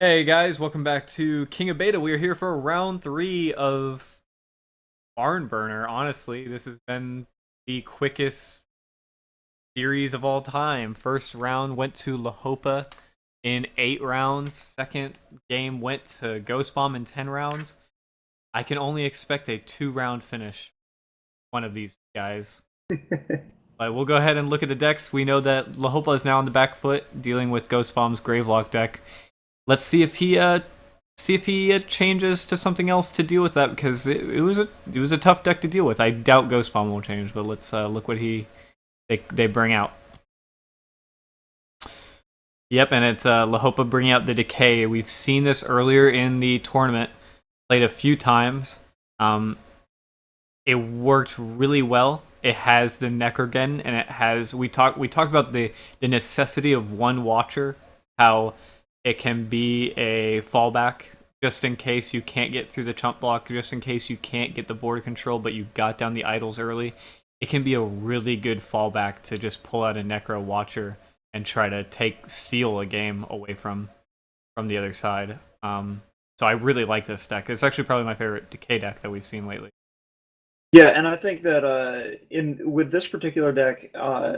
Hey guys, welcome back to King of Beta. We are here for round 3 of Barn Burner. Honestly, this has been the quickest series of all time. First round went to Lahopaa in 8 rounds. Second game went to GhostBomb in 10 rounds. I can only expect a 2-round finish, one of these guys. But we'll go ahead and look at the decks. We know that Lahopaa is now on the back foot, dealing with GhostBomb's Gravelock deck. Let's see if he changes to something else to deal with that, because it was a tough deck to deal with. I doubt GhostBomb will change, but let's look what they bring out. Yep, and it's Lahopaa bringing out the Decay. We've seen this earlier in the tournament, played a few times. It worked really well. It has the Necrogen, and it has we talked about the necessity of one Watcher, how it can be a fallback just in case you can't get through the chump block, just in case you can't get the board control, but you got down the idols early. It can be a really good fallback to just pull out a Necro Watcher and try to steal a game away from the other side. So I really like this deck. It's actually probably my favorite Decay deck that we've seen lately. Yeah, and I think that with this particular deck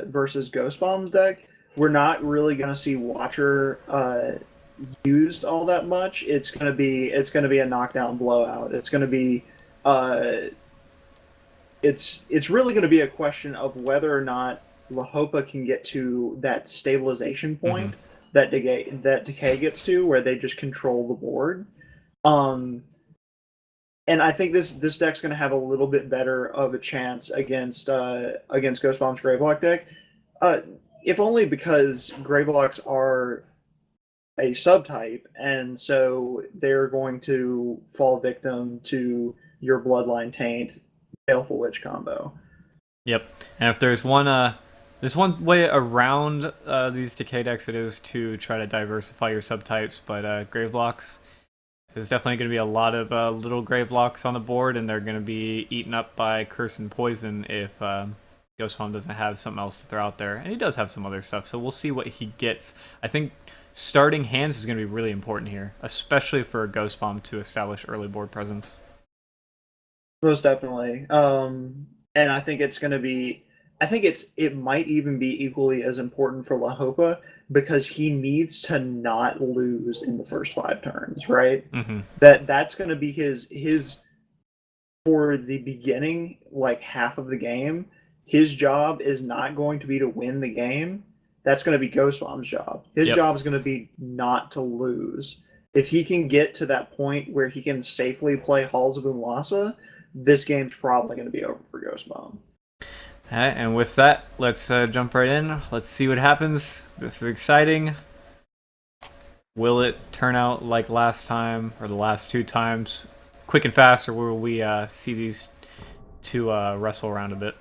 versus GhostBomb's deck, we're not really going to see Watcher used all that much. It's gonna be a knockdown blowout. It's gonna be it's really gonna be a question of whether or not Lahopaa can get to that stabilization point that Decay gets to, where they just control the board. And I think this deck's gonna have a little bit better of a chance against GhostBomb's Gravelock deck. If only because Gravelocks are a subtype, and so they're going to fall victim to your Bloodline Taint Baleful Witch combo. Yep, and if there's one way around these Decay decks, it is to try to diversify your subtypes, but Gravelocks, there's definitely going to be a lot of little Gravelocks on the board, and they're going to be eaten up by Curse and Poison if GhostBomb doesn't have something else to throw out there. And he does have some other stuff, so we'll see what he gets. I think starting hands is going to be really important here, especially for a GhostBomb to establish early board presence. Most definitely. And I think it's going to be... it might even be equally as important for Lahopaa, because he needs to not lose in the first 5 turns, right? That's going to be his for the beginning, like half of the game. His job is not going to be to win the game. That's going to be GhostBomb's job. His job is going to be not to lose. If he can get to that point where he can safely play Halls of Umlasa, this game's probably going to be over for GhostBomb. Alright, and with that, let's jump right in. Let's see what happens. This is exciting. Will it turn out like last time, or the last 2 times, quick and fast, or will we see these two wrestle around a bit?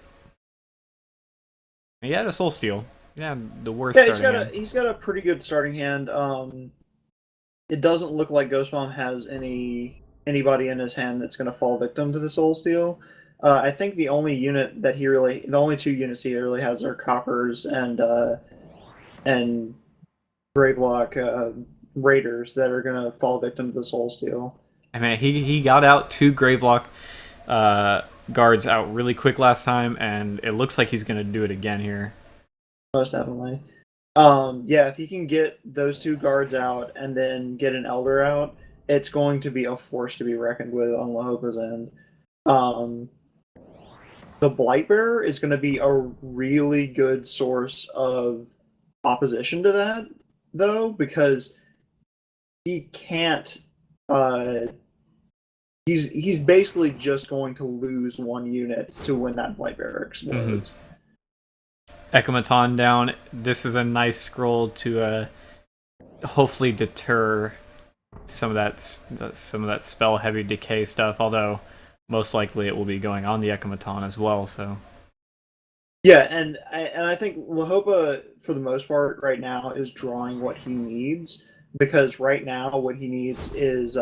He had a Soul Steal. Yeah, the worst. Yeah, he's got a pretty good starting hand. It doesn't look like GhostBomb has anybody in his hand that's going to fall victim to the Soul Steal. I think the only 2 units he really has are Coppers and Gravelock Raiders that are going to fall victim to the Soul Steal. I mean, he got out 2 Gravelock guards out really quick last time, and it looks like he's going to do it again here. Most definitely. Yeah, if he can get those 2 guards out and then get an Elder out, it's going to be a force to be reckoned with on Lahopaa's end. The Blightbearer is going to be a really good source of opposition to that, though, because he can't... He's basically just going to lose 1 unit to when that Blightbearer explodes. Ekamaton down. This is a nice scroll to hopefully deter some of that spell heavy decay stuff, although most likely it will be going on the Ekamaton as well. So yeah, and I think Lahopaa, for the most part right now, is drawing what he needs, because right now what he needs is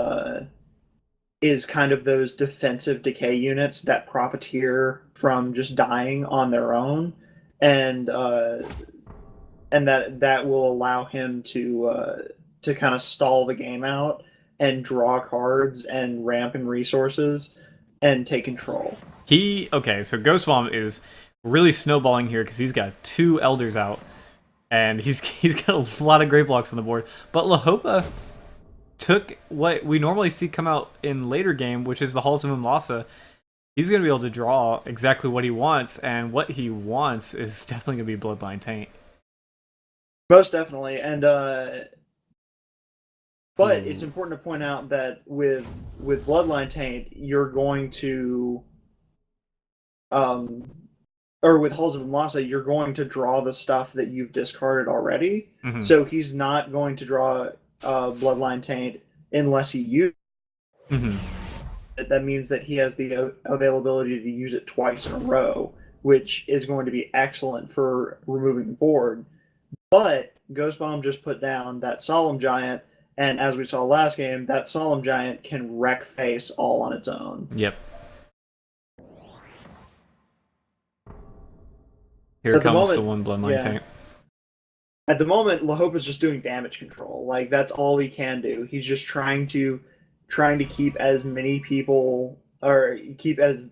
kind of those defensive decay units that profiteer from just dying on their own, and that will allow him to to kind of stall the game out and draw cards and ramp in resources and take control. Okay, so GhostBomb is really snowballing here because he's got 2 elders out, and he's got a lot of grave blocks on the board. But Lahopaa took what we normally see come out in later game, which is the Halls of Umlasa. He's going to be able to draw exactly what he wants, and what he wants is definitely going to be Bloodline Taint. Most definitely, and but it's important to point out that with Bloodline Taint, you're going to or with Halls of Umlasa, you're going to draw the stuff that you've discarded already. Mm-hmm. So he's not going to draw Bloodline Taint unless he uses it. Mm-hmm. That means that he has the availability to use it twice in a row, which is going to be excellent for removing the board. But GhostBomb just put down that Solemn Giant, and as we saw last game, that Solemn Giant can wreck face all on its own. Yep. Here comes the one Bloodline Taint. At the moment, Lahopaa's just doing damage control. Like, that's all he can do. He's just trying to keep as many people, or keep as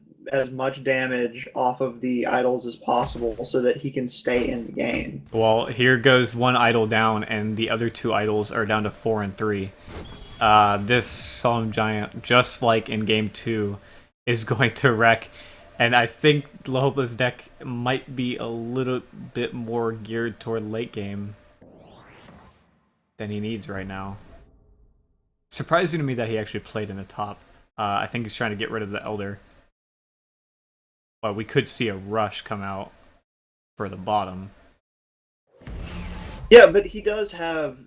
much damage off of the idols as possible so that he can stay in the game. Well, here goes one idol down, and the other 2 idols are down to 4 and 3. This Solemn Giant, just like in game 2, is going to wreck. And I think Lahopaa's deck might be a little bit more geared toward late game than he needs right now. Surprising to me that he actually played in the top. I think he's trying to get rid of the Elder. Well, we could see a rush come out for the bottom. Yeah, but he does have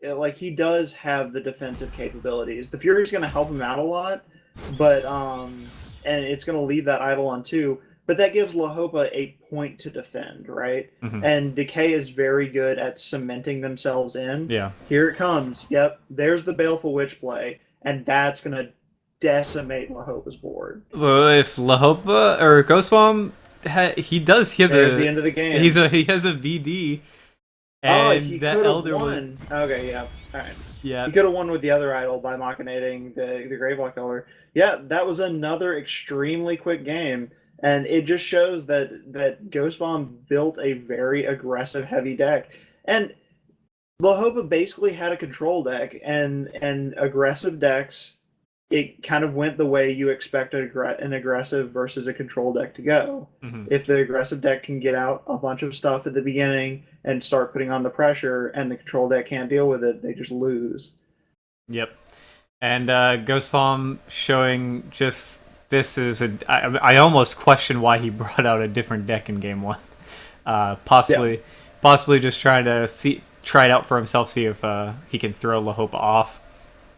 the defensive capabilities. The Fury's going to help him out a lot, but and it's going to leave that idol on 2. But that gives Lahopaa a point to defend, right? Mm-hmm. And Decay is very good at cementing themselves in. Yeah. Here it comes. Yep. There's the Baleful Witch play, and that's going to decimate Lahopaa's board. Well, if Lahopaa or GhostBomb, there's the end of the game. He has a VD. And he that could have Elder won. Okay, yeah. All right. Yeah. He could have won with the other idol by machinating the Graveblock Elder. Yeah, that was another extremely quick game. And it just shows that GhostBomb built a very aggressive heavy deck. And Lahopaa basically had a control deck, and aggressive decks, it kind of went the way you expect an aggressive versus a control deck to go. Mm-hmm. If the aggressive deck can get out a bunch of stuff at the beginning and start putting on the pressure, and the control deck can't deal with it, they just lose. Yep. And GhostBomb showing just this is I almost question why he brought out a different deck in game 1. Possibly just trying to try it out for himself, see if he can throw Lahopaa off.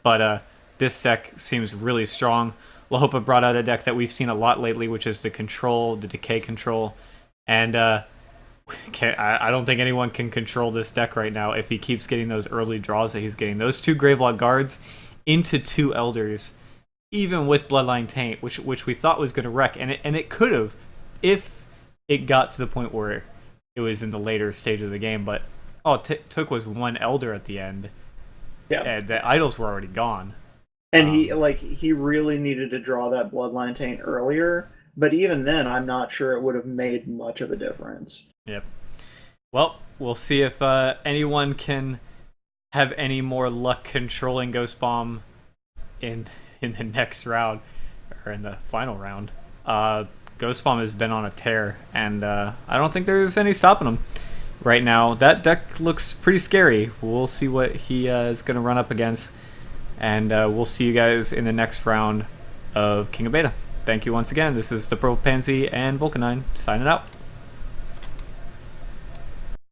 But this deck seems really strong. Lahopaa brought out a deck that we've seen a lot lately, which is the Decay control. And I don't think anyone can control this deck right now if he keeps getting those early draws that he's getting. Those 2 Gravelock Guards into 2 Elders, even with Bloodline Taint, which we thought was going to wreck. And it could have if it got to the point where it was in the later stage of the game. But all it took was 1 Elder at the end. Yeah. And the idols were already gone. And he really needed to draw that Bloodline Taint earlier, but even then, I'm not sure it would have made much of a difference. Yep. Well, we'll see if anyone can have any more luck controlling GhostBomb in the next round, or in the final round. GhostBomb has been on a tear, and I don't think there's any stopping him right now. That deck looks pretty scary. We'll see what he is going to run up against. And we'll see you guys in the next round of King of Beta. Thank you once again. This is the Purple Pansy and Vulcanine signing out.